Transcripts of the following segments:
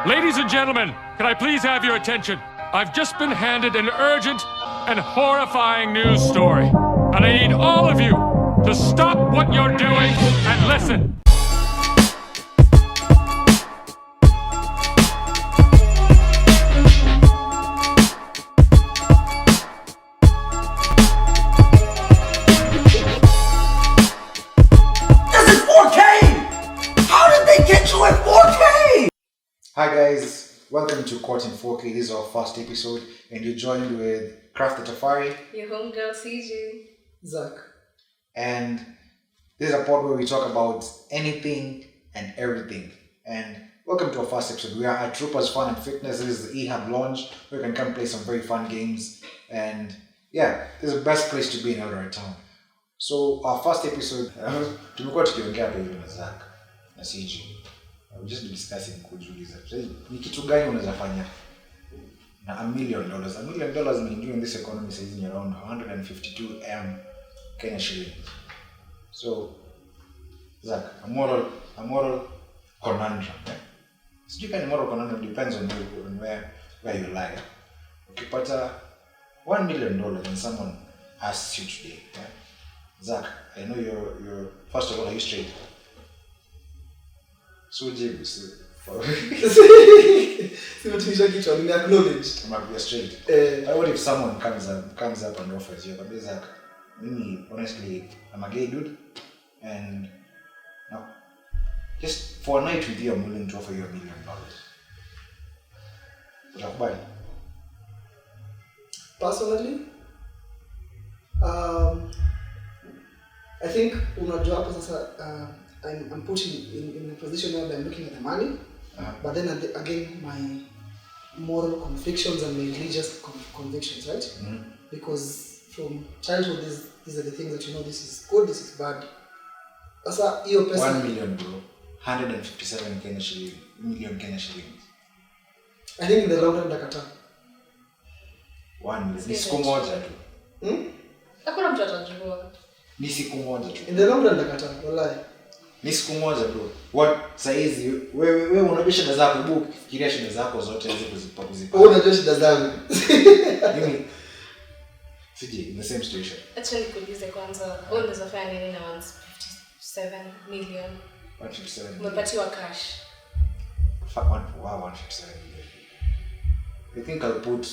Ladies and gentlemen, can I please have your attention? I've just been handed an urgent and horrifying news story. And I need all of you to stop what you're doing and listen. Hi guys, welcome to Court in 4K. This is our first episode and you're joined with Craft the Tafari, your homegirl CJ, Zach. And this is a pod where we talk about anything and everything. And welcome to our first episode. We are at Troopers Fun and Fitness. This is the eHub Lounge where you can come play some very fun games. And yeah, this is the best place to be in Eldoret Town. So our first episode, tumekuwa tukiongea hapa hivi na Zach na CJ. We'll just be discussing kujiuliza. Ni kitu gani unaweza fanya na $1 million? $1 million in this economy is around 152 Kenya shillings. So, Zach, a moral conundrum. Sijui kama moral conundrum depends on you, on where you lie. Ukipata $1 million and someone asks you today, Zach, I know you're first of all, are you straight? So jibu si tumisha kichwa ni acknowledge be straight. What if someone comes up and offers you, but Zach, me honestly I'm a gay dude and now just for a night with you I'm willing to offer you $1 million. Utakubali? Personally, I think unajua hapo sasa I'm put in a position where I'm looking at the money, but then again my moral convictions and my religious convictions, right? Mm-hmm. Because from childhood, these are the things that you know, this is good, this is bad. Asa hiyo pesa 1 million bro, 157 million Kenya shillings. I think in the long run ndakata 1 million ni siku moja tu. Hakuna mtu atajua. Ni siku moja tu. In the long run ndakata, wallahi. Ni siku moja bro. What saizi wewe unajua shida zako, hebu fikiria shida zako zote hizo kuzipa. Wewe unajua shida zangu. Mimi siji in the same situation. Actually kuulize kwanza, wewe unaweza fanya nini na 157 million? 157. Umepatiwa cash. Fuck 157 million. I think I'll put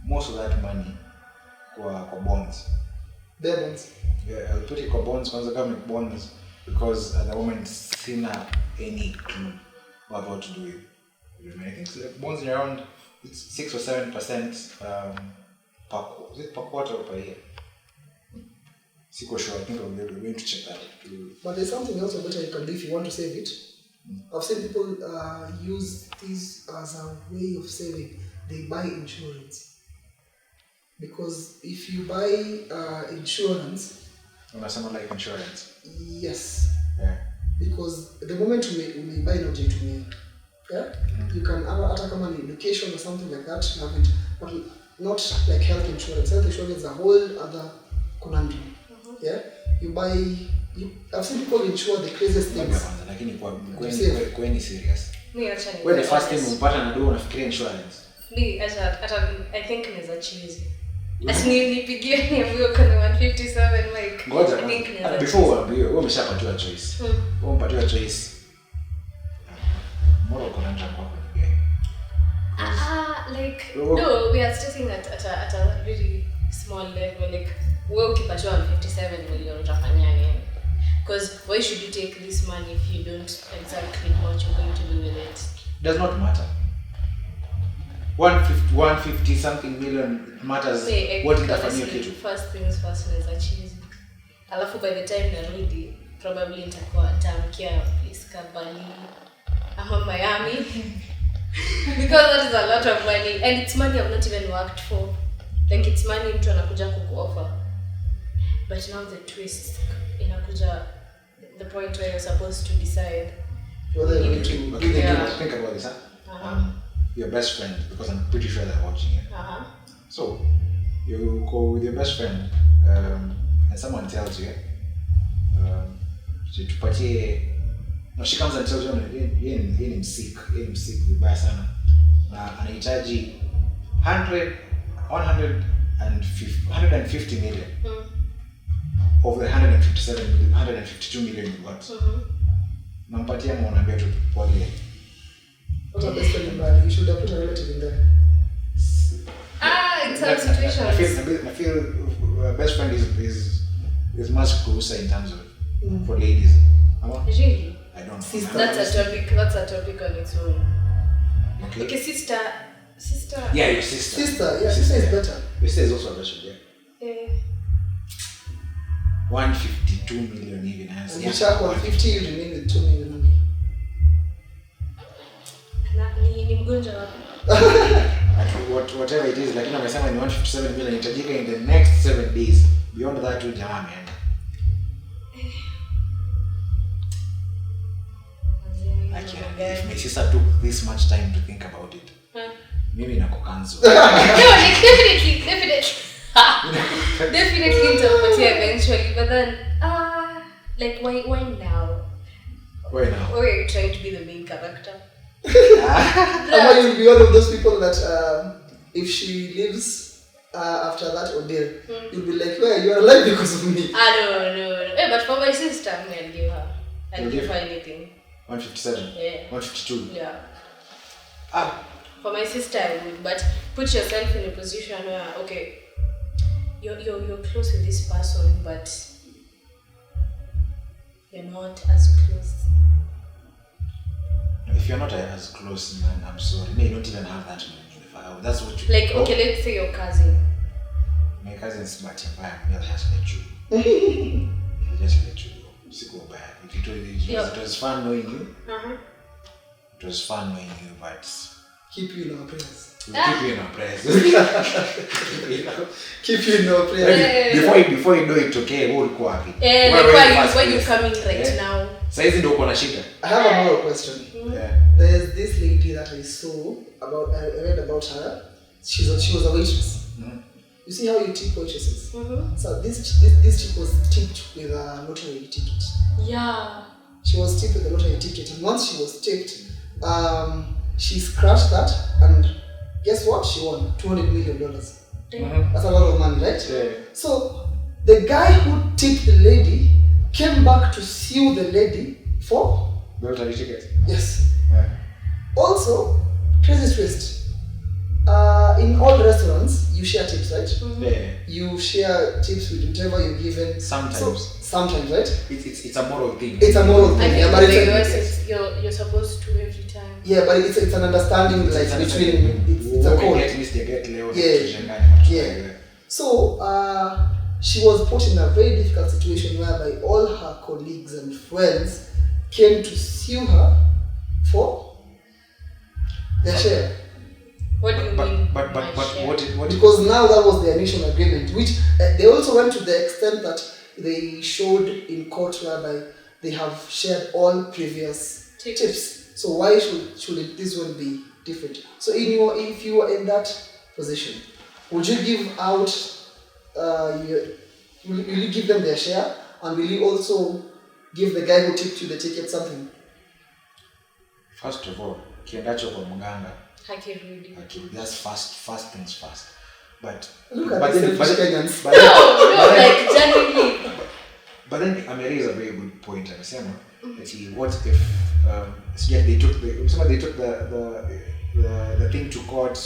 most of that money kwa bonds. Their bonds. Yeah, I'll put it kwa bonds kwanza kama bonds. Because at the moment, sina any clue what to do with. I think like bonds are around 6 or 7% per quarter or per year. Sure, I think we're going to check that. But there's something else better you can do if you want to save it. I've seen people use this as a way of saving. They buy insurance. Because if you buy insurance, unasema life insurance. Yes. Yeah. Because the moment you buy no to yeah, you can hata kama ni education or something like that, you have it, but not like health insurance. Health insurance is a whole other conundrum. Yeah, you buy. I've seen people insure the craziest things. Lakini kwa ni serious. Me actually. When the first time umpata na do unafikiria insurance. Me I think is a cheese. Nipigie niambiwe kuna 157 like ngoja before wewe umeshapatiwa choice. Wewe umepatiwa choice. Moral conundrum kwa gani? Like no, we are starting at a really small level. Like wewe ukipatiwa 157 million utafanya nini? Because why should you take this money if you don't exactly know what you're going to do with it? Does not matter. 150 something million matters. What itafanyia kitu. First things first is achieve. Alafu by the time narudi probably nitakuwa tamkia place Bali ama Miami. Because that is a lot of money and it's money I've not even worked for. Like it's money mtu anakuja kukuoffer. But now the twist inakuja the point where you're supposed to decide whether you think about this. Your best friend, because I'm pretty sure they're watching it. So you go with your best friend and someone tells you tupatie No, she comes and tells you yeye ni msick vibaya sana. Na anahitaji 150 million. Over 152 million you got. Nampatia mwanaambia tu pole. What a best friend in bad. You should have put a relative in there. It's a situation. I feel best friend is much closer in terms of for ladies. Really? I don't know. Sister. That's a topic on its own. Okay, sister. Yeah, your sister. Sister is better. Your sister is also a best friend, Yeah. 152 million even. And you check 150, you remain with 2 million only. Ni mgonjwa wapi? Whatever it is, lakini amesema ni 157 million itajika in the next 7 days. Beyond that, tu jamaa ameenda. If my sister took this much time to think about it, maybe nako cancel. No, definitely nitapatia eventually, but then like why now? Why now? Or are you trying to be the main character? Ama you'll be one of those people that if she leaves after that ordeal, you'll be like, well, you are alive because of me. No. Hey, but for my sister, I'll give her. I'll give her anything. 157? Yeah. 152? Yeah. For my sister, I would. But put yourself in a position where, okay, you're close with this person, but you're not as close. If you're not as close, man, I'm sorry. No, you don't even have that money. That's what you like. Okay, let's say your cousin. My cousin's smart, they'll just let you. They'll just let you go. Go bad. It was fun knowing you. It was fun knowing you, but keep you in our prayers. We'll keep you in our prayers. Keep you in our prayers. Before you know it, okay, we'll go happy. Why you coming right now? Saizi ndio uko na shida. I have a moral question. Yeah. There's this lady that I saw about. I read about her. She was a waitress. You see how you tip waitresses? So this chick was tipped with a lottery ticket. Yeah. She was tipped with a lottery ticket, and once she was tipped, she scratched that, and guess what? She won $200 million. That's a lot of money, right? Yeah. So the guy who tipped the lady came back to sue the lady for the lottery ticket. Yes. Yeah. Also, crazy twist. In all restaurants, you share tips, right? Yeah. You share tips with whatever you're given. Sometimes, right? It's a moral thing. It's a moral thing. I think but you're supposed to every time. Yeah, but it's an understanding between it's a code. Yeah. So she was put in a very difficult situation whereby all her colleagues and friends came to sue her for their share. What do you mean? But what? Because now that was the initial agreement, which they also went to the extent that they showed in court whereby they have shared all previous tips. So why should this one be different? So if you were in that position, would you give out? Will you give them their share, and will you also give the guy who tipped you the ticket something? First of all, kiendacho kwa mganga. Hakirudi. That's fast things fast. But like genuinely. But then Amiri is a very good point. Amesema that what if they took the thing to court,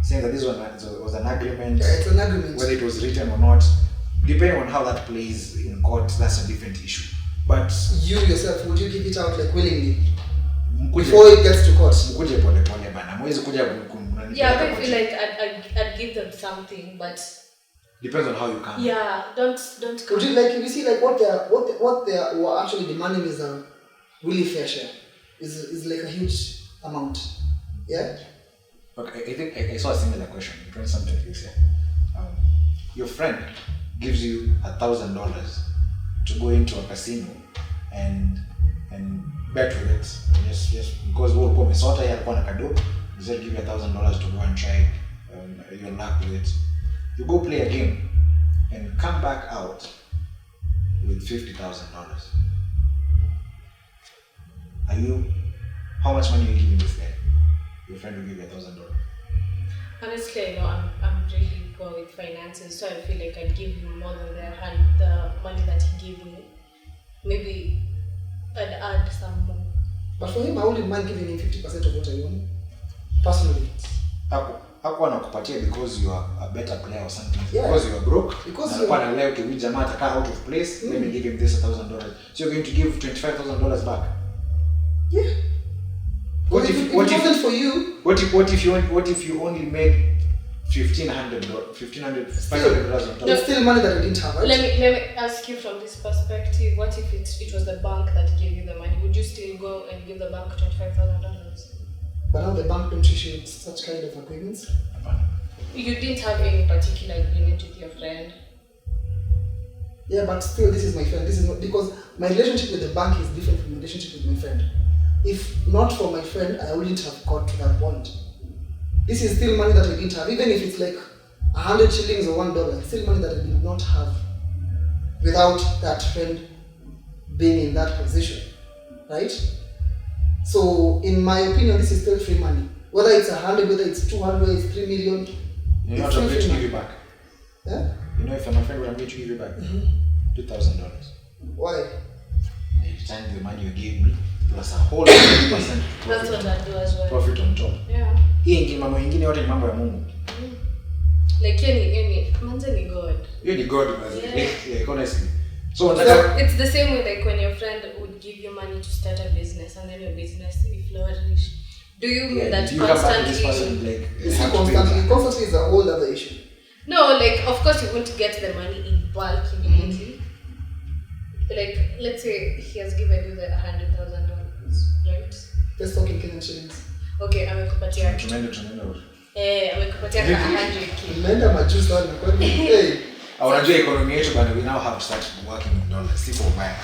saying that this one was an agreement. Yeah, it's an agreement. Whether it was written or not, depending on how that plays in court, that's a different issue. But you yourself, would you give it out like willingly? Before it gets to court. Yeah, I feel like I'd give them something, but depends on how you come. Yeah, don't. Would you like? You see, like what they were actually demanding is a really fair share. Is like a huge amount. Yeah. Okay, I think I saw a similar question. You're doing something like this. Your friend gives you $1,000 to go into a casino and bet with it. Yes, because we'll come sort of kado. They'll give you $1,000 to go and try your luck with it. You go play a game and come back out with $50,000. How much money are you giving this guy? Your friend will give you $1,000. Honestly, I know I'm really poor with finances, so I feel like I'd give him more than the money that he gave me. Maybe I'd add some more. But for him, I wouldn't mind giving him 50% of what I want. Personally. Hakuwa anakupatia because you are a better player or something. Yeah. Because you are broke. Because you are like, okay, jamaa atakaa out of place, let me give him this $1,000. So you're going to give $25,000 back. Yeah. What if it wasn't for you? What if you only made $500 on top? It's still money that I didn't have, right? Let me ask you from this perspective. What if it was the bank that gave you the money? Would you still go and give the bank $25,000? But now the bank don't issue such kind of agreements. You didn't have any particular agreement with your friend. Yeah, but still, this is my friend. This is not because my relationship with the bank is different from my relationship with my friend. If not for my friend, I wouldn't have got to that point. This is still money that I didn't have, even if it's like 100 shillings or $1. It's still money that I did not have without that friend being in that position, right? So, in my opinion, this is still free money. Whether it's 100, whether it's 200, whether it's 3 million. You're not going to give you back. Yeah? You know, if I'm a friend, I'm going to give you back $2,000. Why? You return the money you gave me plus a whole 100% profit. That's what I do as well. Profit on top. Yeah. Hii ingine mambo ingine yote ni mambo ya Mungu. Like any manze ni God. You ni God, yeah, honestly. So it's the same way like when your friend would give you money to start a business and then your business will flourish. Do you mean that you constantly? Constantly is a whole other issue. No, like of course you won't get the money in bulk immediately. Like let's say he has given you the $100,000, right? Let's talk in Kenyan shillings. Okay, amekupatia. Tunaenda. Amekupatia 100k. Umeenda majuu sana kwani? Hey. Unajua economy yetu bana, we now have to start working in dollars. Si for buy.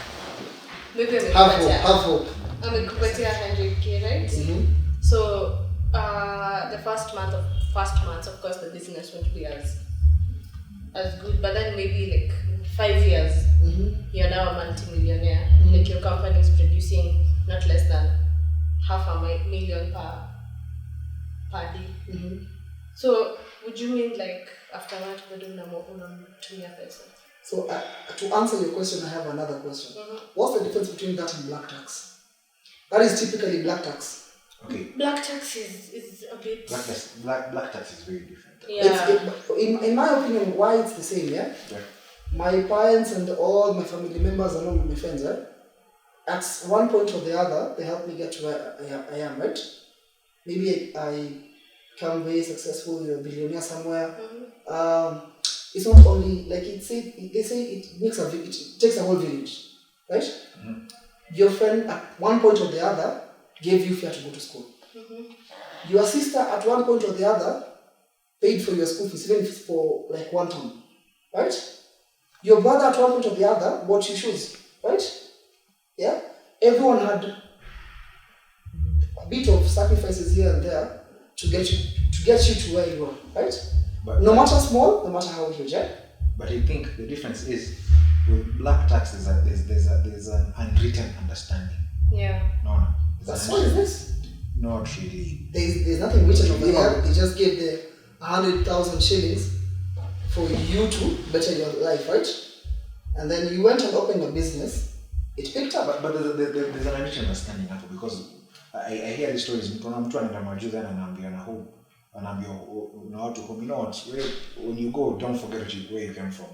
Maybe half hope. Amekupatia 100k, right? So the first months of course the business won't be as good, but then maybe like 5 years you're now a multi-millionaire. Like your company is producing not less than $500,000 per day. So would you mean like after that unamtumia pesa? So to answer your question, I have another question. What's the difference between that and black tax? That is typically black tax. Okay. Black tax is a bit. Black tax is very different. Yeah. In my opinion, why it's the same, yeah? My parents and all my family members and all my friends, at one point or the other, they helped me get to where I am, right? Maybe I become very successful, you're a billionaire somewhere. It's not only like they say it takes a whole village, right? Your friend at one point or the other gave you fare to go to school. Your sister at one point or the other paid for your school fees, even if it's for like 1 term, right? Your brother at one point or the other bought you shoes, right? Yeah? Everyone had a bit of sacrifices here and there to get you to where you are, right? But no matter small, no matter how huge, yeah? But I think the difference is with black tax there's an unwritten understanding. Yeah. No. That's what is this? Not really. There's nothing written over here. They just gave the 100,000 shillings for you to better your life, right? And then you went and opened a business. It picked up. But there's an unwritten understanding hapo because I hear the stories. Mtu anaenda majuu then anaambia na watu home, you know what, when you go, don't forget where you came from.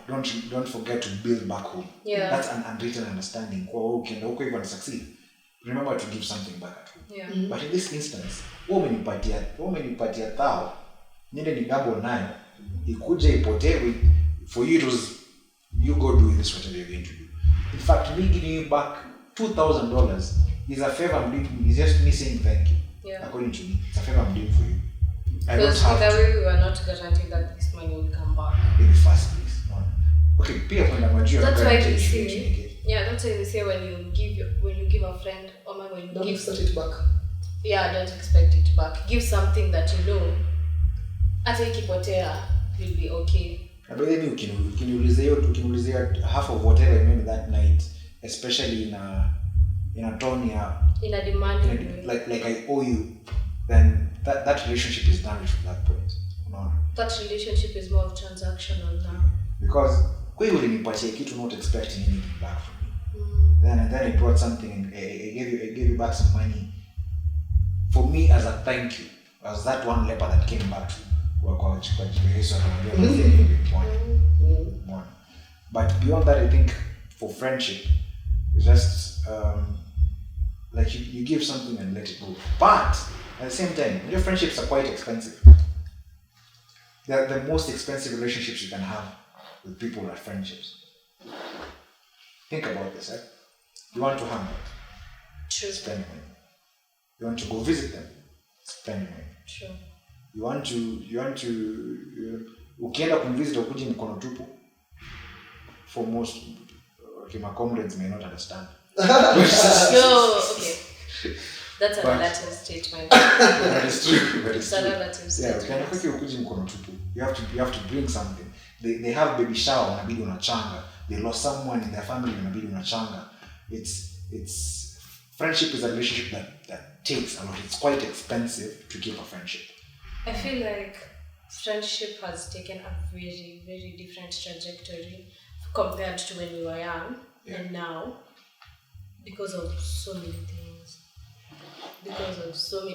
Don't forget to build back home. Yeah. That's an unwritten understanding. Kwa ukienda huko hivyo succeed, remember to give something back at home. Yeah. But in this instance, umenipatia thao, niende ni double nayo, ikuje ipotee, for you it was, you go do this whatever you're going to do. In fact, me giving you back $2,000 is a favor I'm doing. It's just me saying thank you. Yeah. According to me, it's a favor I'm doing for you. Because either way, we were not guaranteed that this money will come back in the first place. Okay, pia kwenda majuu. That's why they say. Yeah, that's why they say when you give a friend or when you don't give expect it back. Yeah, don't expect it back. Give something that you know. Hata ikipotea, will be okay. But then ukiniulizia half of whatever I made that night, especially in in a tone, in a demanding way. like I owe you, then that relationship is damaged from that point. No. That relationship is more transactional now. Because kwa hiyo ulinipatia kitu not expecting anything back from me. Then it brought something and I gave you back some money for me as a thank you, as that one leper that came back to kwa Yesu akamwambia but beyond that, I think for friendship it's just like you give something and let it go. But at the same time, your friendships are quite expensive. They're the most expensive relationships you can have with people are friendships. Think about this, right? You want to hang out, spend money. You want to go visit them, spend money. True. You want to ukienda kumvisit ukuji mkono tupu. For most my comrades may not understand. Okay. That's a relative statement. That is true. It's a relative statement. Yeah, ukienda ukuji mkono tupu. You have to bring something. They have baby shower, unabidi unachanga. They lost someone in their family, unabidi unachanga. It's friendship is a relationship that takes a lot. It's quite expensive to keep a friendship. I feel like friendship has taken a very, very different trajectory compared to when you were young and now, because of so many things.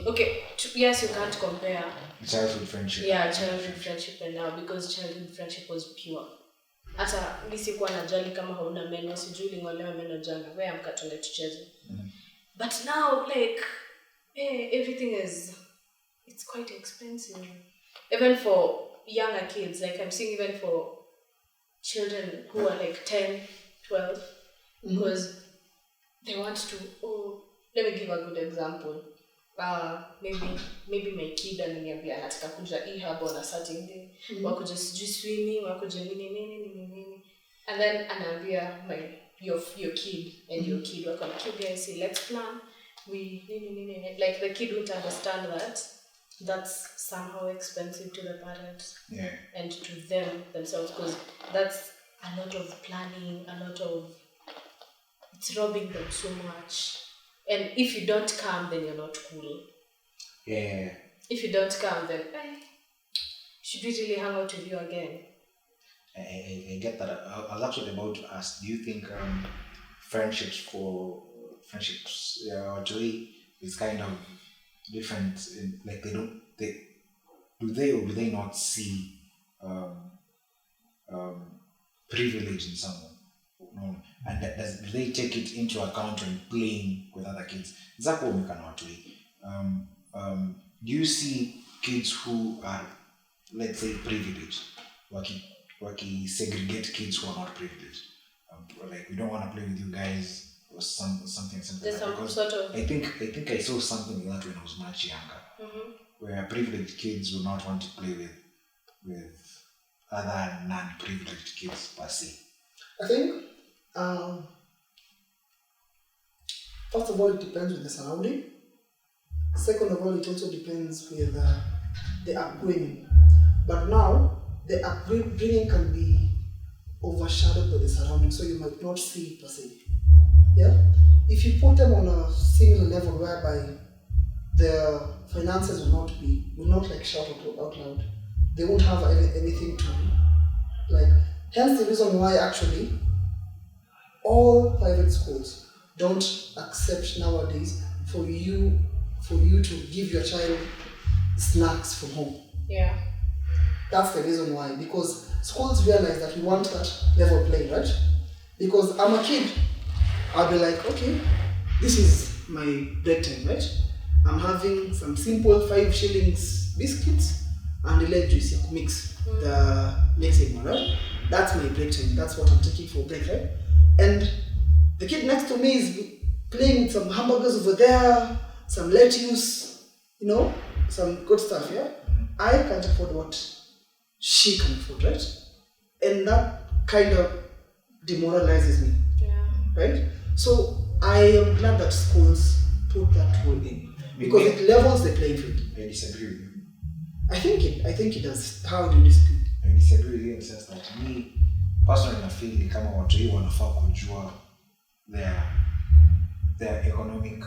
Okay, yes, you can't compare Childhood friendship. Yeah, childhood friendship and now, because childhood friendship was pure. Hata mimi sikuwa najali kama hauna meno, sijui lingolewa meno jana, wewe amka tuende tucheze. But now, like, everything it's quite expensive. Even for younger kids, like I'm seeing even for children who are like 10, 12, because they want to, let me give a good example. Maybe my kid ananiambia anataka kuja e-hub on a certain day. Wakuja sijui swimming, wakuja nini. And then anaambia your kid and your kid wako like, you guys say let's plan. Like the kid won't understand that that's somehow expensive to the parents and to them themselves, because that's a lot of planning, it's robbing them so much. And if you don't come, then you're not cool. Yeah. If you don't come, then should we really hang out with you again? I get that. I was actually about to ask, do you think friendships joy is kind of different like do they not see privilege in someone? No. And do they take it into account when playing with other kids? Do you see kids who are, let's say, privileged, waki segregate kids who are not privileged? Like, we don't want to play with you guys, or something like that. Because I think I saw something like that when I was much younger, where privileged kids will not want to play with other non-privileged kids per se. I think, first of all, it depends with the surrounding. Second of all, it also depends with the upbringing. But now, the upbringing can be overshadowed by the surrounding, so you might not see it per se. Yeah? If you put them on a similar level whereby their finances will not like shout out loud, they won't have anything to like. Hence the reason why actually all private schools don't accept nowadays for you to give your child snacks from home. Yeah. That's the reason why. Because schools realize that we want that level playing, right? Because I'm a kid, I'll be like, okay, this is my break time, right? I'm having some simple 5 shillings biscuits and the leg juice mix, the mixing one, right? That's my break time. That's what I'm taking for break, right? And the kid next to me is playing with some hamburgers over there, some lettuce, some good stuff, yeah? I can't afford what she can afford, right? And that kind of demoralizes me, right? So I am glad that schools put that rule in, because it levels the playing field. I disagree with you. I think it does. How do you disagree? I disagree with you in the sense that me personally I feel kama watu hii wanafaa kujua their economic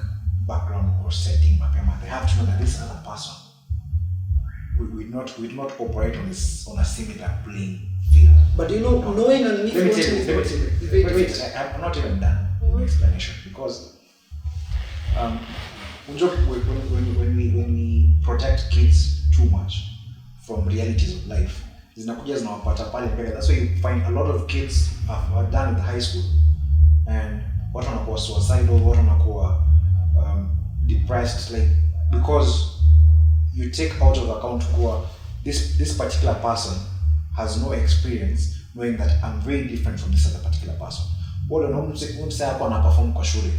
background or setting mapema. They have to know that this other person would not operate on a similar playing field. But you know, knowing and me Let me tell you, wait, I'm not even done with the explanation, because when we protect kids too much from realities of life, zinakuja zinawapata pale mbele. That's why you find a lot of kids are done with high school and watu wanakuwa suicidal, watu wanakuwa depressed, like, because you take out of account this particular person has no experience knowing that I'm very different from this other particular person. Wale mse hapo anaperform kwa shule.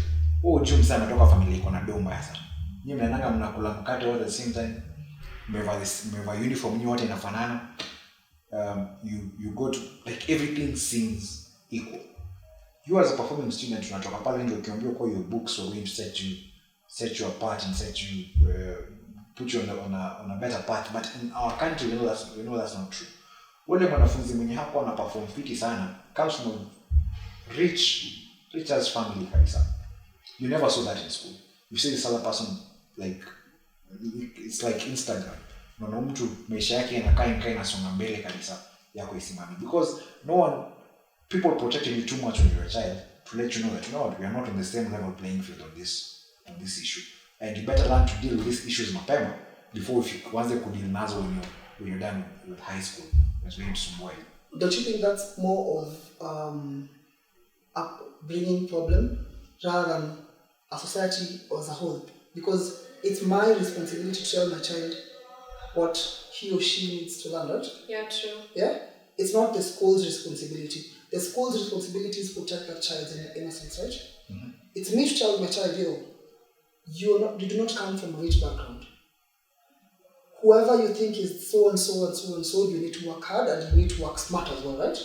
Ujue mse ametoka familia iko na doo mbaya sana. Nyinyi mnaanga mnakula mkate all at the same time. Mmevaa uniform nyinyi wote inafanana. You go to, like, everything seems equal. You as a performing student unatoka pale ndio ukiambiwa kwa your books are going to set you apart and put you on a better path. But in our country we know that's not true. Wale mwanafunzi mwenye hapo ana perform fiti sana comes from rich as family kabisa. You never saw that in school. You see this other person, like, it's like Instagram. Unaona mtu maisha yake yanakaa inasonga mbele kabisa yako isimami, because people protected you too much when you were a child to let you know that, you know what, we are not on the same level playing field on this issue, and you better learn to deal with these issues mapema before once they could deal nazo when you're done with high school. That's very small. Don't you think that's more of upbringing problem rather than a society as a whole? Because it's my responsibility to tell my child what he or she needs to learn, right? Yeah, true. Yeah? It's not the school's responsibility. The school's responsibility is to protect that child's innocence, right? Mm-hmm. It's me to tell my child, you do not come from a rich background. Whoever you think is so and so and so and so, you need to work hard and you need to work smart as well, right?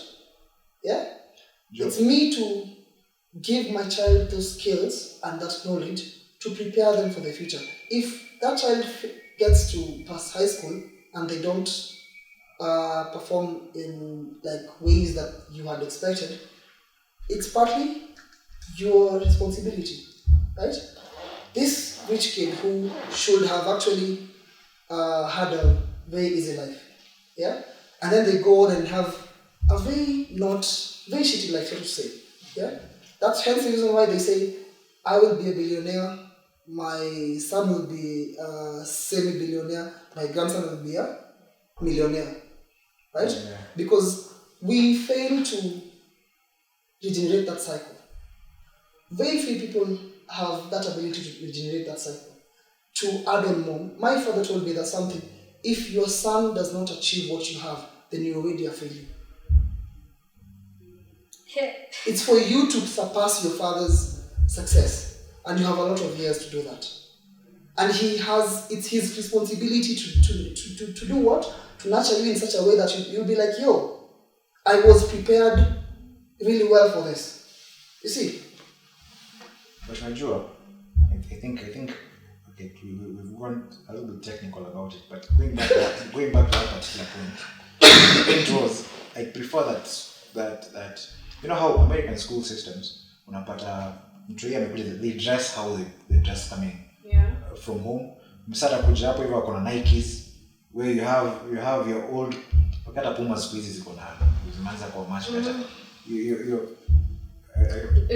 Yeah? Sure. It's me to give my child those skills and that knowledge to prepare them for the future. If that child gets to pass high school and they don't perform in, like, ways that you had expected, it's partly your responsibility, right? This rich kid who should have actually had a very easy life, yeah, and then they go on and have a very shitty life, so to say, yeah. That's hence the reason why they say, I will be a billionaire, my son will be a semi-billionaire, my grandson will be a millionaire, right? Yeah. Because we fail to regenerate that cycle. Very few people have that ability to regenerate that cycle. To add on more, my father told me that something, if your son does not achieve what you have, then you already are failing. It's for you to surpass your father's success, and you have a lot of years to do that. And it's his responsibility to do what? To nurture you in such a way that you'll be like, I was prepared really well for this. You see? But Najua, I think okay, we've gone a little bit technical about it, but going back to that particular point, the point was, I prefer that you know how American school systems, they dress how they dress coming from home. Msata kuja hapo hivyo kuna Nikes, where you have your old, wakati Puma squeeze ziko na zimeanza kwa much better. You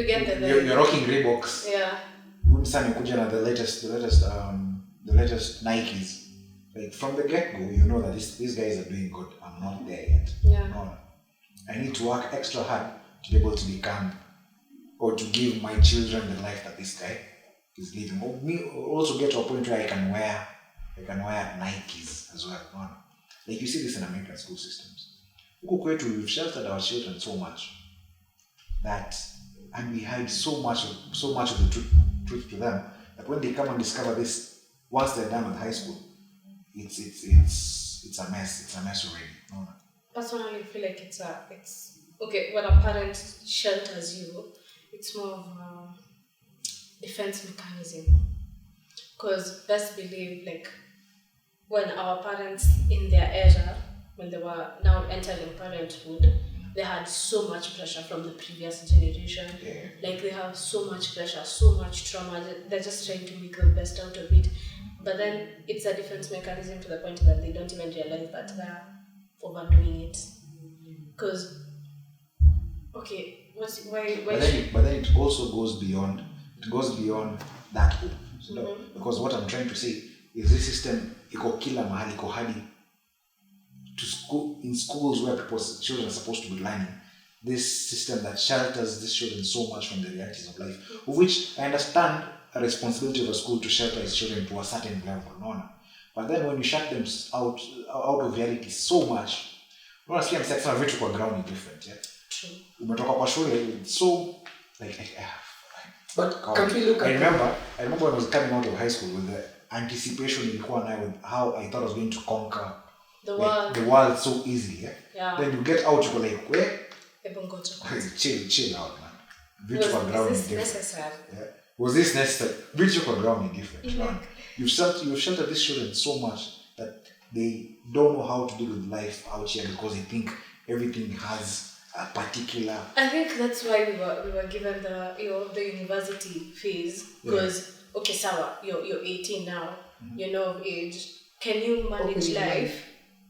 get you're rocking Reeboks. Yeah. Msani kuja na the latest Nikes. Like from the get-go, you know that these guys are doing good. I'm not there yet. Yeah. No. I need to work extra hard to be able to become, or to give my children the life that this guy is living. Or me also get to a point where I can wear Nikes as well. No. Like you see this in American school systems. We've sheltered our children so much and we hide so much of the truth to them that when they come and discover this, once they're done with high school, it's a mess. It's a mess already. No. Personally, I feel like it's okay. When a parent shelters you, it's more of a defense mechanism. Because best believe, like, when our parents in their era, when they were now entering parenthood, they had so much pressure from the previous generation. Yeah. Like they have so much pressure, so much trauma. They're just trying to make the best out of it. But then it's a defense mechanism to the point that they don't even realize that they're overdoing it. Because, okay, why But then it also goes beyond. It goes beyond that. So because what I'm trying to say is this system iko kila mahali, iko hadi to school, in schools where children are supposed to be learning. This system that shelters these children so much from the realities of life, of which I understand a responsibility of a school to shelter its children to a certain level, no. But then when you shut them out of reality so much, honestly, I'm saying vitu kwa ground is different, yeah. True. Umetoka kwa shule, so like But can't we look at... I remember when I was coming out of high school with the anticipation ilikuwa nayo with how I thought I was going to conquer the world so easily, yeah? Yeah. Then you get out, you go like, where? Chill out, man. Vitu kwa ground is different. Necessary? Yeah. Was this necessary? Vitu kwa ground is different, man. You've sheltered these children so much that they don't know how to deal with life out here because they think everything has a particular... I think that's why we were given the university phase, because okay, sawa, you're 18 now, you're now of age. Can you manage life?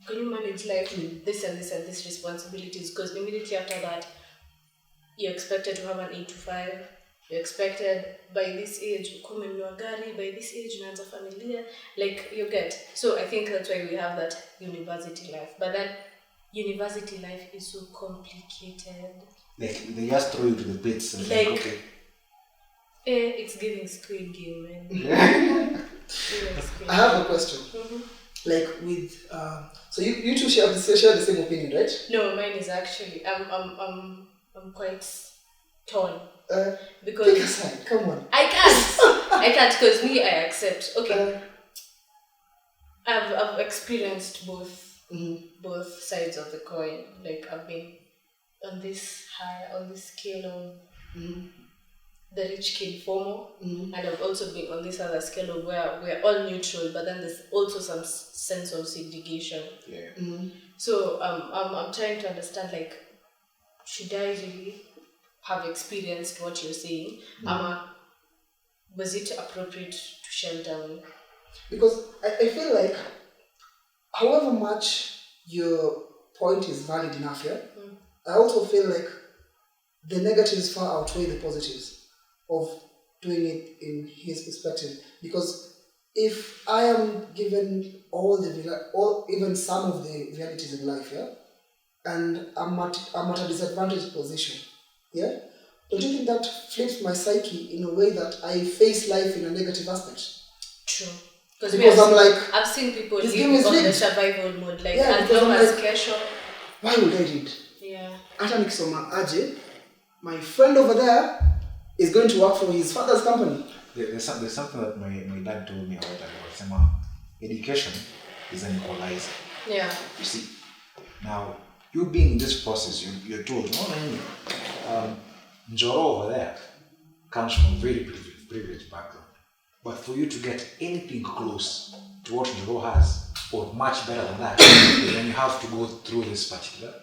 Can you manage life with this and this and this responsibilities? Because immediately after that, you're expected to have an 8 to 5. You're expected by this age, come in your gari, by this age, you have a familia. Like, you get. So I think that's why we have that university life. But then, university life is so complicated. Like, they just throw you to the pits and like, okay. It's giving Squid Game, man. I have a question. Like with so you two share the same opinion, right? No, mine is actually I'm quite torn. Because pick a side, come on. I can't because me I accept. Okay. I've experienced both sides of the coin. Like I've been on this scale of the rich kid FOMO, and I've also been on this other scale of where we're all neutral, but then there's also some sense of segregation. Yeah. So I'm trying to understand, like, should I really have experienced what you're saying? Was it appropriate to shelter me? Because I feel like, however much your point is valid enough, I also feel like the negatives far outweigh the positives of doing it in his perspective. Because if I am given all even some of the realities in life, and I'm at a disadvantaged position, don't you think that flips my psyche in a way that I face life in a negative aspect? True. Because I'm like, I've seen people this live game is on the rigged. survival mode, like because as long I'm as like, casual. why would I read? Yeah. Hata nikisoma aje, my friend over there is going to work for his father's company. There's something that my dad told me about education is an equalizer. Yeah. You see, now you being in this process, you're told, Njoro over there comes from a very privileged background. But for you to get anything close to what Njoro has, or much better than that, then you have to go through this particular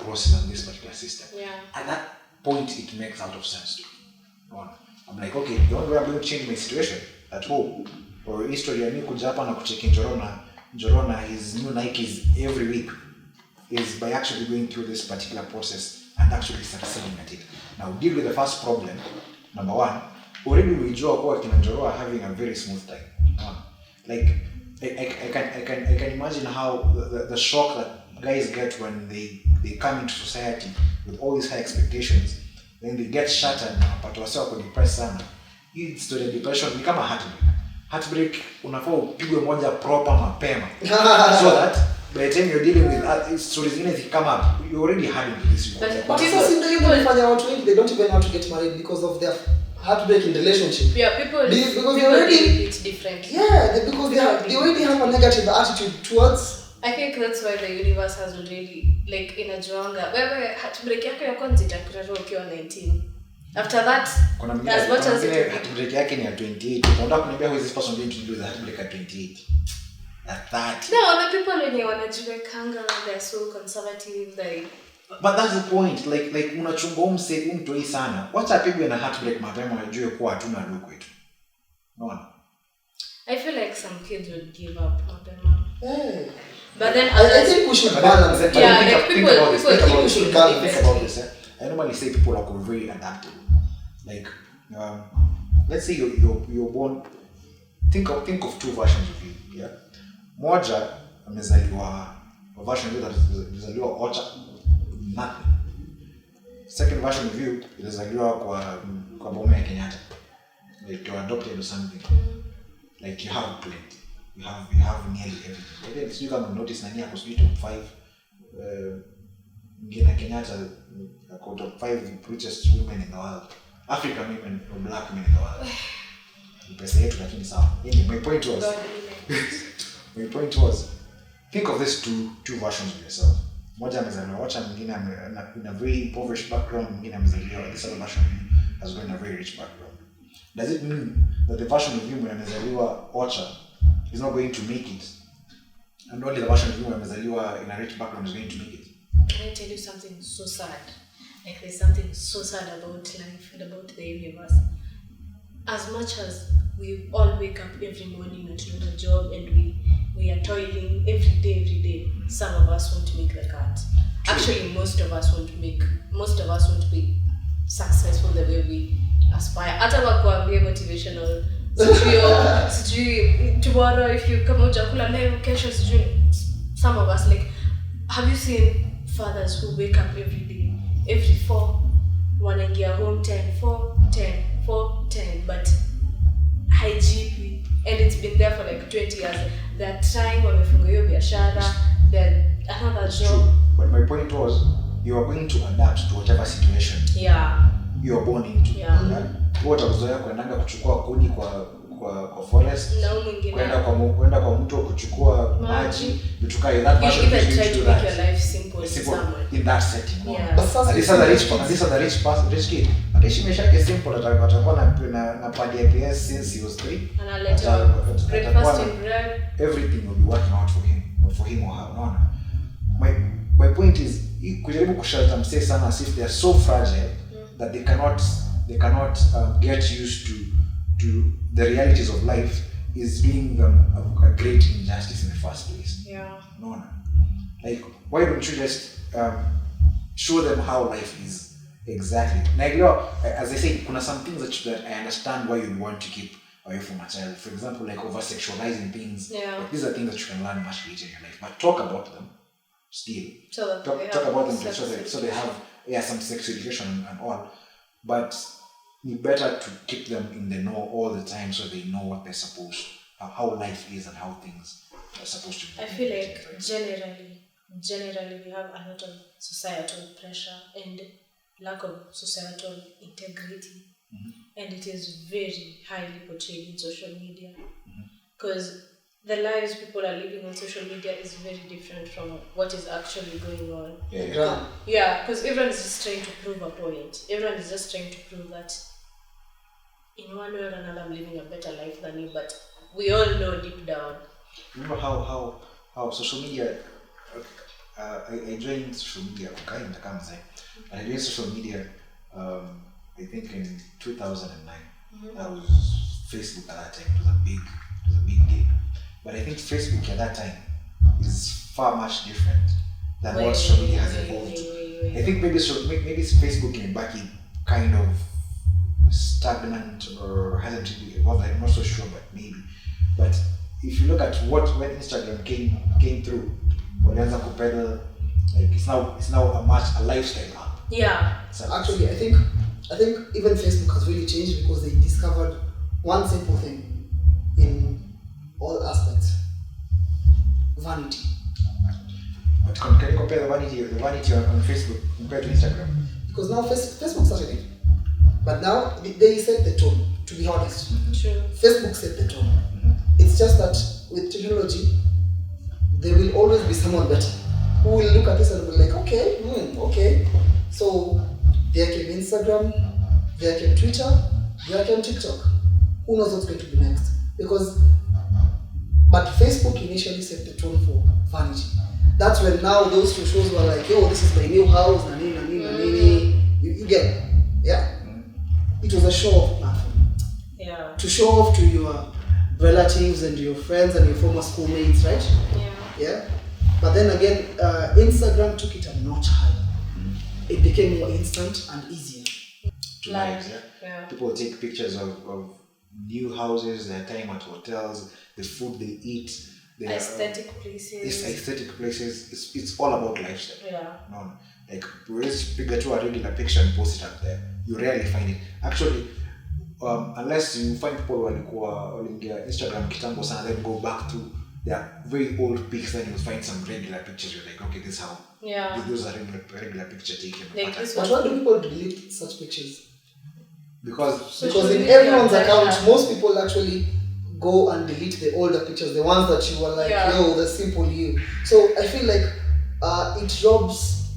process and this particular system. Yeah. At that point, it makes out of sense to me. I'm like, okay, the only way I'm going to change my situation at home, or history ya mimi kuja hapa na kucheki Njoro na his new Nikes every week, is by actually going through this particular process and actually succeeding at it. Now, deal with the first problem. Number one, already we draw kwa kina Njoro are having a very smooth time. Like, I can imagine how the shock that guys get when they come into society with all these high expectations, then they get shattered na wapata wase wako depressed sana. Hii story ya depression ni kama heartbreak unafaa upigwe moja proper mapema so that by the time you're dealing with stories zingine come up, you already had this. But they don't even have to get married because of their heartbreaking relationship. Yeah, people already it's different. Yeah, because they already have a negative attitude towards. I think that's why the universe has already, like, in a juanga. Wewe heartbreak yako ya kwanza itakurara ukiwa 19. After that, as much as heartbreak yake ni ya 28. Unataka kuniambia who is this person going to do the heartbreak at 28? At 30. No, the people when you wanajiwekanga, they're so conservative, But that's the point. Like unachunga umtoi sana. Wacha apigwe na heartbreak mapema ajue kuwa hatuna do kwetu. Unaona? I feel like some kids would give up mapema. Hey. But then I think we should balance it. Think about this. I normally say people are very adaptable. Like, let's say you're born. Think of two versions of you. Yeah, moja amezaliwa version of you that amezaliwa ocha nothing. Second version of you ilizaliwa kwa boma ya Kenyatta. Like you're adopted or something. Like you have plenty. You have nearly everything. Then you can notice nani ako top 5 Ngina Kenyatta top 5 richest women in the world. African women or black women in the world. Pesa yetu lakini sawa. My point was think of these two versions of yourself. Moja amezaliwa wacha, mwingine in a very impoverished background, mwingine amezaliwa this other version of you has grown in a very rich background. Does it mean that the version of you when amezaliwa wacha is not going to make it, and only the version of you when amezaliwa in a rich background is going to make it? Can I tell you something so sad? Like there's something so sad about life and about the universe. As much as we all wake up every morning and do the job and we are toiling every day, some of us won't make the cut. Actually, most of us won't be successful the way we aspire. Hata wakuambia motivational. Sijui tomorrow if you come out chakula leo kesho sijui. Some of us, like, have you seen fathers who wake up every 4 wanaingia home 4:10 but high GP and it's been there for like 20 years. That time wamefunga hiyo biashara, then another job. True. But my point was you are going to adapt to whatever situation you are born into. What utazoea kuendanga kuchukua kuni kwa forest, kwenda kwa mto kuchukua maji, tukae that version. You even try to make your life simple in that setting. These are the rich kid. Atashimesha ke simple, atakuwa na padi ya PS since he was 3. Breakfast and bread. Everything will be working out for him or her. No. My point is, kujaribu kushelter mse sana as if they are so fragile that they cannot get used to the realities of life is doing them a great injustice in the first place. No. Like, why don't you just show them how life is exactly? Like, as I say, kuna some things that I understand why you want to keep away from a child. For example, like over sexualizing things. Like, these are things that you can learn much later in your life. But talk about them still. Talk about them so they have some sex education and all. But it's better to keep them in the know all the time so they know what they're supposed, how life is and how things are supposed to be. I feel like generally we have a lot of societal pressure and lack of societal integrity, and it is very highly portrayed in social media, because the lives people are living on social media is very different from what is actually going on. Because everyone is just trying to prove a point. Everyone is just trying to prove that in one way or another I'm living a better life than you, but we all know deep down. Remember how social media, I joined social media, I joined social media, I think in 2009. That was Facebook at that time. It was a big deal. But I think Facebook at that time is far much different than what social media has evolved. I think maybe Facebook in back kind of stagnant or hasn't really evolved. I'm not so sure, but maybe. But if you look at when Instagram came through, walianza kupedal, like it's now a lifestyle app. Actually, I think even Facebook has really changed because they discovered one simple thing in all aspects: vanity. But can you compare the vanity on Facebook compared to Instagram? Because now Facebook started it, but now they set the tone. To be honest, True. Facebook set the tone. It's just that with technology, there will always be someone better who will look at this and be like, okay. So there came Instagram, there came Twitter, there came TikTok. Who knows what's going to be next? Because But Facebook initially set the tone for vanity. That's when now those two shows were like, yo, this is my new house, nani. You get it? Yeah? It was a show off platform. Yeah. To show off to your relatives and your friends and your former schoolmates, right? Yeah. But then again, Instagram took it a notch higher. It became more instant and easier. To lives, yeah? People take pictures of new houses, their time at hotels, the food they eat, their aesthetic places. It's all about lifestyle. Yeah. No, like let's pick a regular picture and post it up there. You rarely find it. Actually, unless you find people who Instagram kitambo sana, then go back to their very old pics, then you'll find some regular pictures. You're like, okay, this is how. Yeah. Those are regular picture taken. Like but why do people delete such pictures? Because in everyone's account, most people actually go and delete the older pictures, the ones that you were like, yo, the simple you. So I feel like it robs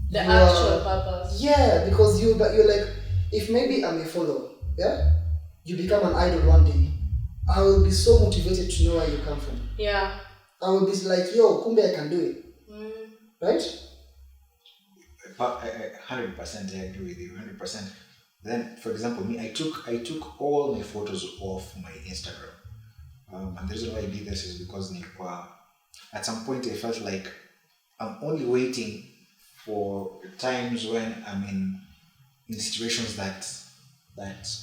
the actual purpose. Yeah, because you're like, if maybe I'm a follower, yeah, you become an idol one day, I will be so motivated to know where you come from. Yeah. I will be like, yo, kumbe I can do it. Right? I 100% agree with you, 100%. Then, for example, me, I took all my photos off my Instagram. And the reason why I did this is because at some point I felt like I'm only waiting for times when I'm in situations that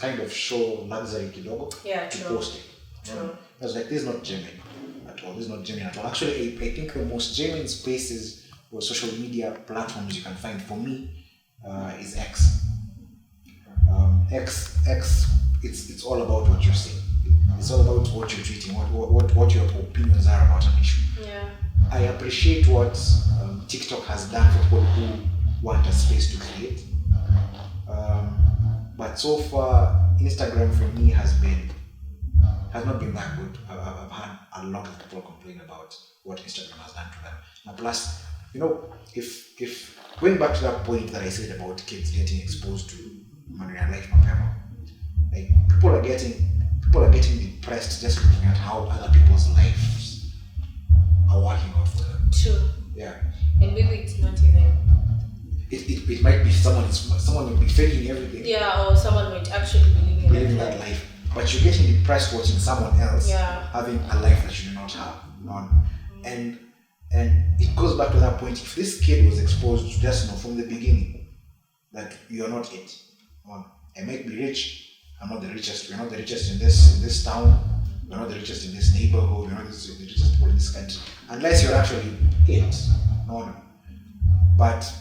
kind of show luxury kidogo to post it. I was like, this is not genuine at all. Actually, I think the most genuine spaces or social media platforms you can find for me is X. X, it's all about what you're saying. It's all about what you're tweeting, what your opinions are about an issue. Yeah. I appreciate what TikTok has done for people who want a space to create. But so far, Instagram for me has not been that good. I've had a lot of people complain about what Instagram has done to them. And plus, if going back to that point that I said about kids getting exposed to Marian life mapema, like people are getting depressed just looking at how other people's lives are working out for them. True. Yeah. And maybe it's not even. It might be someone will be faking everything. Yeah, or someone might actually be living that life. But you're getting depressed watching someone else having a life that you do not have. And it goes back to that point. If this kid was exposed to just from the beginning that you're not it. I might be rich. I'm not the richest. We're not the richest in this town. We're not the richest in this neighborhood. We're not the richest people in this country. Unless you're actually it. No. But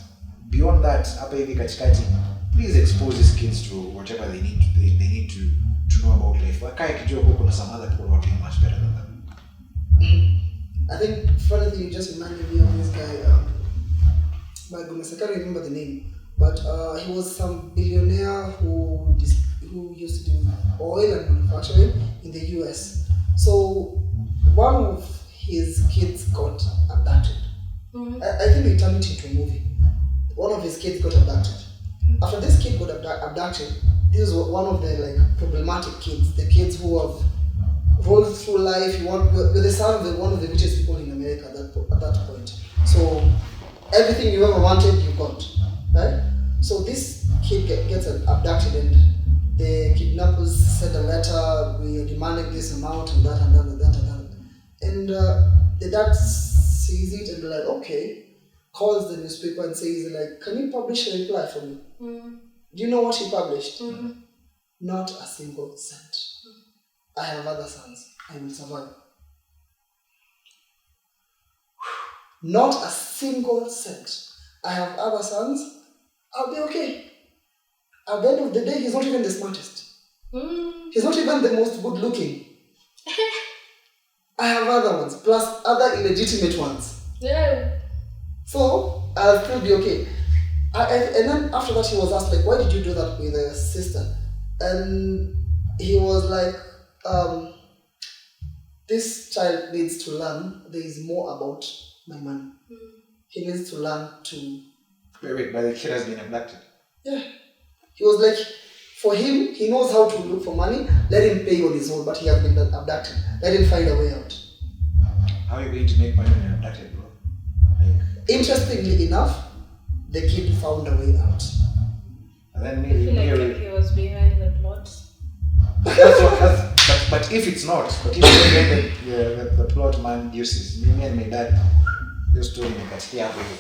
beyond that, please expose these kids to whatever they need to know about life. Some other people who are doing much better than them. I think funny thing, you just reminded me of this guy. My goodness, I can't remember the name, but he was some billionaire who used to do oil and manufacturing in the US. So one of his kids got abducted. I think they turned it into a movie. One of his kids got abducted. After this kid got abducted, this is one of the problematic kids, the kids who have rolled through life. You're the son of one of the richest people in America at that point. So everything you ever wanted, you got, right? So this kid gets abducted, and the kidnappers send a letter, we are demanding this amount and that and that and that and that. And the dad sees it and be like, okay, calls the newspaper and says like, can you publish a reply for me? Do you know what he published? Not a single cent. I have other sons. I will survive. Not a single cent. I have other sons. I'll be okay. At the end of the day, he's not even the smartest. He's not even the most good looking. I have other ones, plus other illegitimate ones. Yeah. So, I'll still be okay. And then after that, he was asked, like, why did you do that with your sister? And he was like, this child needs to learn there is more about my money. He needs to learn to... Wait, but the kid has been abducted? Yeah. He was like, For him, he knows how to look for money. Let him pay on his own, but he has been abducted. Let him find a way out. How are you going to make money when you're abducted, bro? Like, interestingly enough, the kid found a way out. and then I feel like he was behind the plot. But if it's not, but if the plot man uses me and my dad, just told me that stay up with it.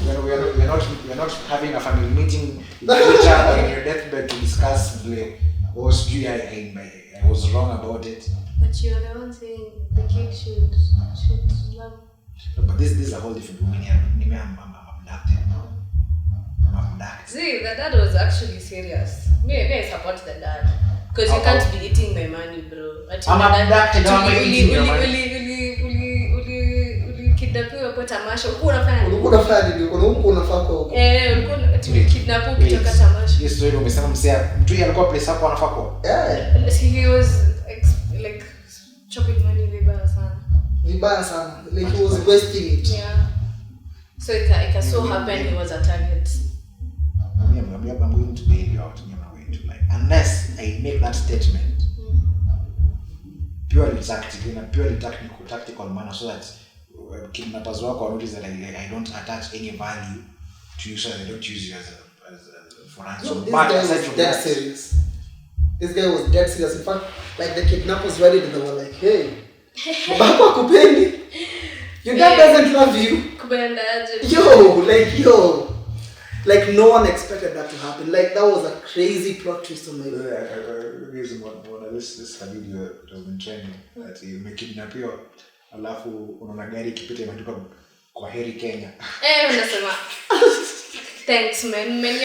We're not having a family meeting in the future or in your deathbed to discuss the I was wrong about it. But you're the one saying the kid should love. No, but this is a whole different meaning. I'm abducted. I'm abducted. See, the dad was actually serious. Me I support the dad. Because you can't be eating my money, bro. I'm abducted, I'm eating your money. Kidnapiwa kwa tamasha. Ulikuwa unafanya nini? Ulikuwa unafaa kwa huko. Ulikuwa kidnapiwa kutoka tamasha. Yes, so umesema mtu alikuwa place hapo anafaa kwa. He was like chopping money vibaya sana. Vibaya sana. Like he was wasting it. Yeah. So it so happened he was a target. I'm going to bail you out. I'm going to like unless I make that statement purely tactical in a purely tactical manner, so that kidnappers work or notice that I don't attach any value to you, so I don't use you as for ransom. No, this guy was dead serious. This guy was dead serious. In fact, like the kidnappers read it and they were like, hey, Baba kupendi. Your dad doesn't love you. Yo. Like no one expected that to happen. Like that was a crazy plot twist on my this video that has been trending that umekidnapiwa alafu unaona gari ikipita imeandikwa kwa heri Kenya. Unasema thanks man.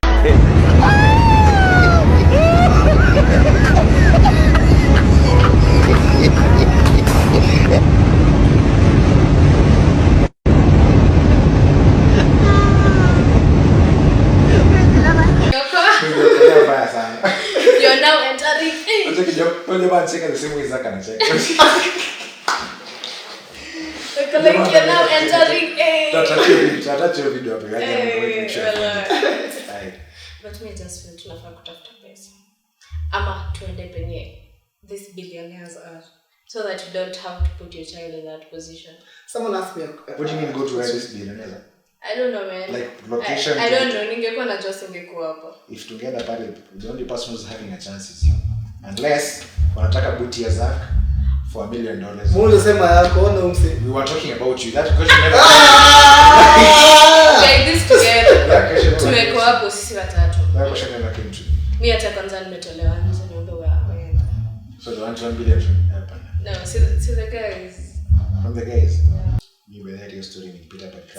You're now entering. The same way Zach and check. You're now entering. That's your video. But me just feel tunafaa kutafuta pesa. Ama tuende penye these billionaires are, so that you don't have to put your child in that position. Someone asked me what do you mean go to where this billionaires are? I don't know, man. Like location. I don't know. Ningekuwa na just ningekuwa hapo. If together pale, the only person who's having a chance is you. Unless wanataka booty ya Zach for $1 million. Mbona sema yako ona umse. We were talking about you. That question never. Okay, this together. Tumekuwa hapo sisi watatu. That question never came to me. Mimi hata kwanza nimetolewa nje niombe wewe. So the 1 billion happen. No, see the guys. From the guys. Yeah. You were there, your story in Peter but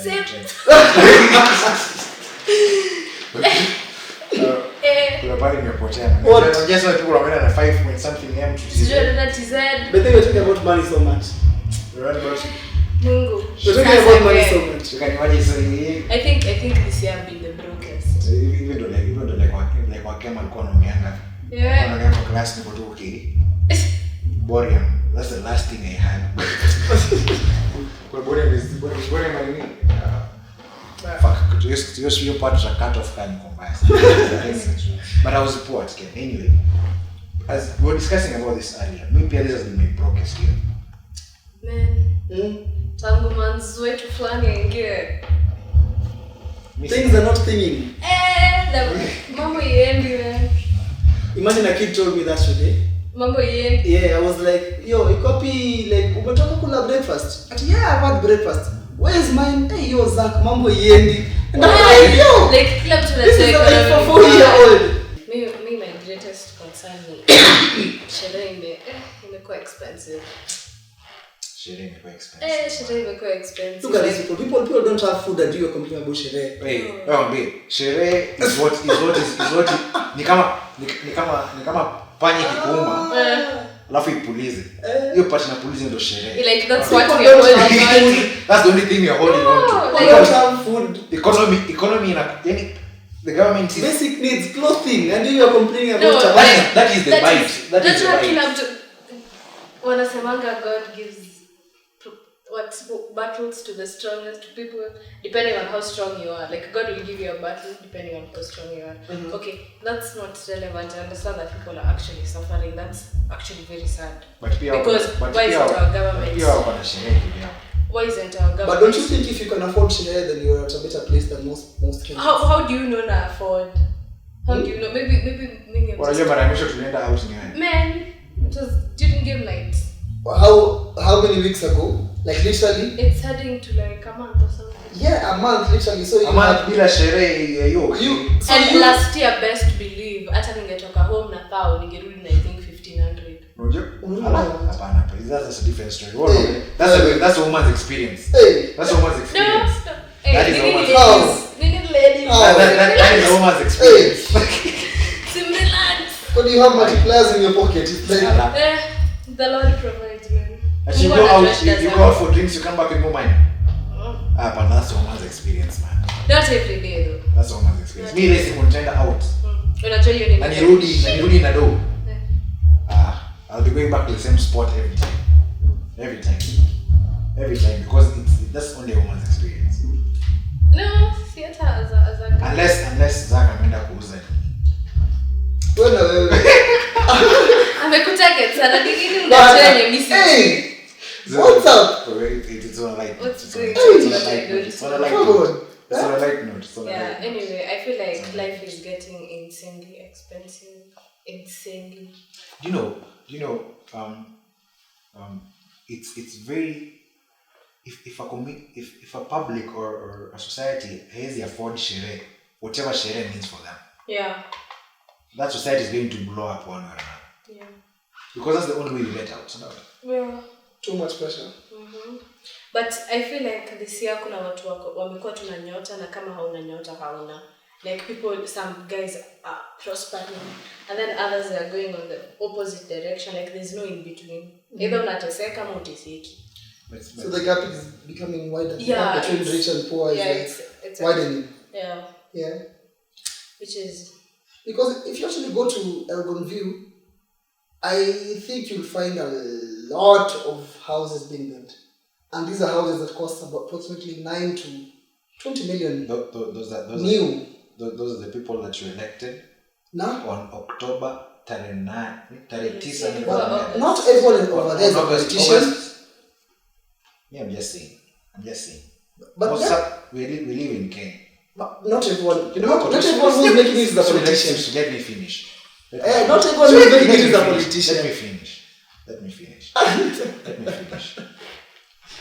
kuna pale nimepotea man. Just like people are at 5 point something m to see. That is it. But they were talking about money so much. We're about Mungu. We're talking about money so much. You can imagine saying I think this year been the brokest. Even though like wakema alikuwa anaongeanga. Yeah. Anaongeanga kwa class ni botu okay. Boring. That's the last thing I had. Boring is my name. Fuck, just your part of cut off can combine. But I was poor again. Anyway, as we were discussing about this earlier, maybe this has been my brokest year. Man, tangu manzi wetu fulani aingie. Things are not thinking. Mambo yendi man. Imagine a kid told me that today. Mambo yendi. Yeah, I was like, yo, you copy like umetoka kula breakfast. But yeah, I've had breakfast. Where is mine? Hey, yo, Zach, mambo yendi. And I'm like, yo, like club to this is like for 4-year-old. Me, my greatest concern is sherehe imekuwa expensive. Sherehe imekuwa expensive. Look at these people. People don't have food and you are complaining about sherehe. Wait, sherehe is what ni kama panya kikuuma. Alafu ipulize. Hiyo part na pulize ndo sherehe. Like that's what we are holding on. That's the only thing we are holding on to. They don't have food. Economy na yani the government is basic needs, clothing, and you are complaining about that is the bite. That is the bite. Wanasemanga God gives what battles to the strongest people, depending on how strong you are. Like God will give you a battle depending on how strong you are. Okay, that's not relevant. I understand that people are actually suffering. That's actually very sad. Because why isn't our government? Why isn't our government? But don't you think if you can afford Sherehe, then you're at a better place than most Kenyans? How do you know to afford? How do you know? Maybe. Well, but I'm sure to end out in man, it was during game night. How many weeks ago? Like literally? It's heading to like a month or something. Yeah, a month literally. So a month bila sherehe you. And last year, best believe, hata ningetoka home na thao ningerudi na I think 1500. Hapana, that's a different story. That's a woman's experience. Hey. That's a woman's experience. No. That is a woman's experience. That is a woman's experience. Simulax. But you have multipliers in your pocket. It's like the Lord provides, man. As you go out for drinks, you come back with more money. But that's a woman's experience, man. Not every day though. That's a woman's experience. Me less when tender out. Unajua hiyo ni. Na nirudi na do. I'll be going back to the same spot every time. Every time because that's only a woman's experience. No, see it as a unless Zaka ameenda kuuza. wewe amekutaka sana nini unachanya misi. Hey, what's up? It's on a light note. It's on a light note. Yeah, anyway, I feel like life is getting insanely expensive. Insanely. Do you know it's very if a public or a society has afford sherehe, whatever sherehe means for them. Yeah. That society is going to blow up one way or another. Yeah. Because that's the only way you let out. Yeah. Too much pressure. But I feel like this year kuna watu wamekuwa tuna nyota na kama hauna nyota hauna. Like people, some guys are prospering and then others are going on the opposite direction. Like there's no in between. Either unateseka ama uteseki. So the gap is becoming wider. Yeah, between rich and poor is it's widening. Yeah. Yeah. Which is because if you actually go to Elgon View, I think you'll find a lot of houses being built, and these are houses that cost about approximately 9 to 20 million. Those are the people that you elected on October 9. Not everyone over there is a politician. Yeah, I'm just saying. But we live in Kenya. But not everyone. Not everyone who's making it is the politician. Let me finish. Not everyone who's making it is the politician. Let me finish.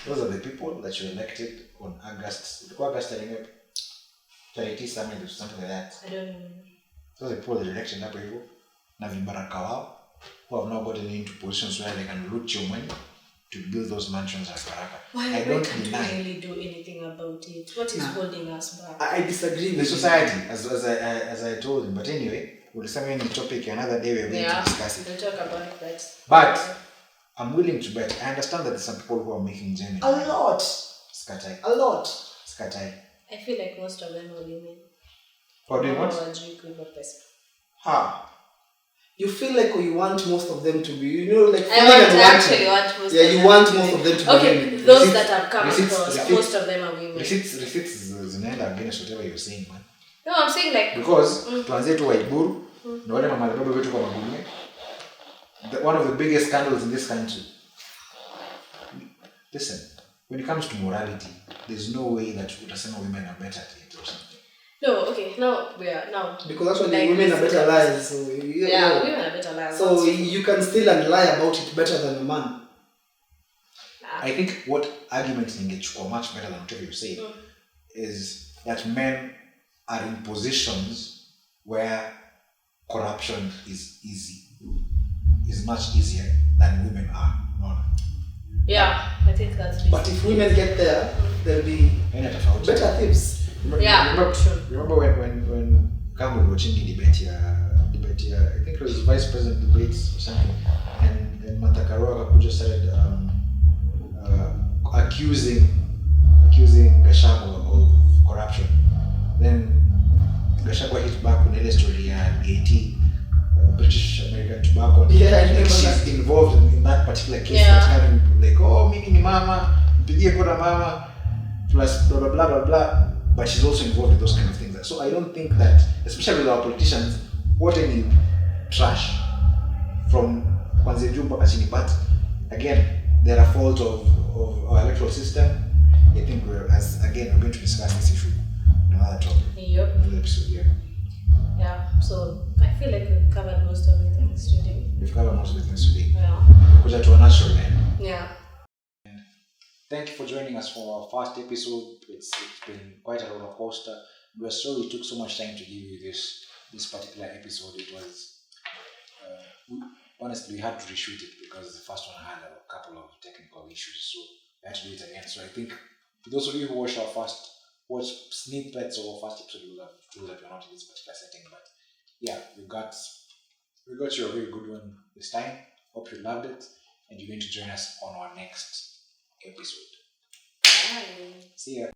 Those are the people that you elected on August 29th, something like that. I don't know. Those are the people that you elected up here, na vibaraka wao, who have now gotten into positions where they can loot your money to build those mansions as baraka. Why can't we really do anything about it? What is holding us back? I disagree with the society, as I told him. But anyway, we'll send me any topic another day we're going to discuss it. We'll talk about that. But I'm willing to bet. I understand that there's some people who are making genuine. A lot. Skatai. I feel like most of them are women. What do you want? You feel like you want most of them to be, like I want most of them. You want most of them to be. Okay, those that have come across, most of them are women. Receipts zinaenda against whatever you're saying, man. No, I'm saying like because tuanze tu Waiburu na wale mama baba wetu kwa magunia. One of the biggest scandals in this country. Listen, when it comes to morality, there's no way that utasema women are better at it or something. No, okay, now. Because actually like, women are better liars. So women are better liars. So you can still lie about it better than a man. I think what argument ningechukua much better than whatever you say is that men are in positions where corruption is easy. Is much easier than women are. No. Yeah, I think that's reasonable. But if women get there, there'll be better thieves. Remember when Campbell was watching the debate here, I think it was vice president debates or something, and Martha Karua just started accusing Gachagua of corruption. Then Gachagua hit back on the story BAT, British American Tobacco. Yeah, she's involved in that particular case. That's having like, oh, mimi ni mama, Pigie kura mama, plus blah blah blah blah blah. But she's also involved in those kind of things. So I don't think that, especially with our politicians, what any trash from Kwanzaa juu mpaka chini. But again, there are faults of our electoral system. I think we're going to discuss this issue in another topic. Yep. Another episode, yeah. Yeah. So I feel like we've covered most of the things today. We've covered most of the things today. Yeah. Because to a natural end. Yeah. Thank you for joining us for our first episode. It's been quite a roller coaster. We're sorry it took so much time to give you this particular episode. It was honestly, we had to reshoot it because the first one had a couple of technical issues, so we had to do it again. So I think for those of you who watched snippets of our first episode, will have told that we're not in this particular setting. But yeah, we got you a very good one this time. Hope you loved it, and you're going to join us on our next episode. Bye. See ya.